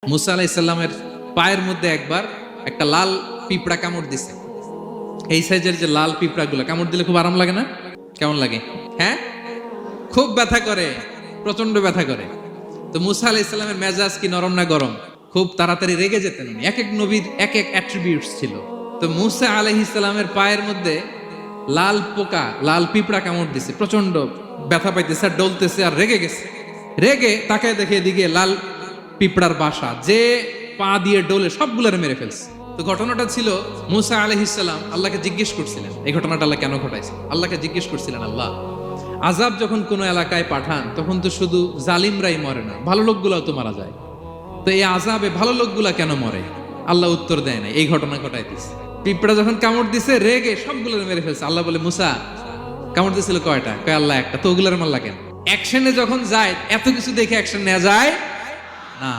মুসা আলাইহিস সালামের পায়ের মধ্যে একবার একটা লাল পিঁপড়া কামড় দিছে। এই সাইজের যে লাল পিঁপড়াগুলো কামড় দিলে খুব আরাম লাগে না? কেমন লাগে? হ্যাঁ, খুব ব্যথা করে, প্রচন্ড ব্যথা করে। তো মুসা আলাইহিস সালামের মেজাজ কি নরম না গরম? খুব তাড়াতাড়ি রেগে যেতেন উনি। এক এক নবীর এক এক অ্যাট্রিবিউটস ছিল। তো মুসা আলাইহিস সালামের পায়ের মধ্যে লাল পোকা, লাল পিঁপড়া কামড় দিছে, প্রচন্ড ব্যথা পাইতেছে আর ডলতেছে আর রেগে গেছে। রেগে তাকায় দেখে এদিকে লাল পিঁপড়ার বাসা, যে পা দিয়ে ডোলে সবগুলোরে মেরে ফেলছে। তো ঘটনাটা ছিল মুসা আলাইহিস সালাম আল্লাহকে জিজ্ঞেস করছিলেন এই ঘটনাটা আল্লাহ কেন ঘটাইছে। আল্লাহকে জিজ্ঞেস করছিলেন, আল্লাহ আযাব যখন কোনো এলাকায় পাঠান তখন তো শুধু জালিমরাই মরে না, ভালো লোকগুলাও তো মারা যায়। তো এই আযাবে ভালো লোকগুলা কেন মরে? আল্লাহ উত্তর দেয় না, এই ঘটনা ঘটাই দিছে। পিঁপড়া যখন কামড় দিছে রেগে সবগুলো মেরে ফেলছে। আল্লাহ বলে, মুসা কামড় দিছিল কয়টা? কয় আল্লাহ একটা। তো ওগুলোর মারলা কেন? অ্যাকশনে যখন যায় এত কিছু দেখে অ্যাকশন নেওয়া যায় না।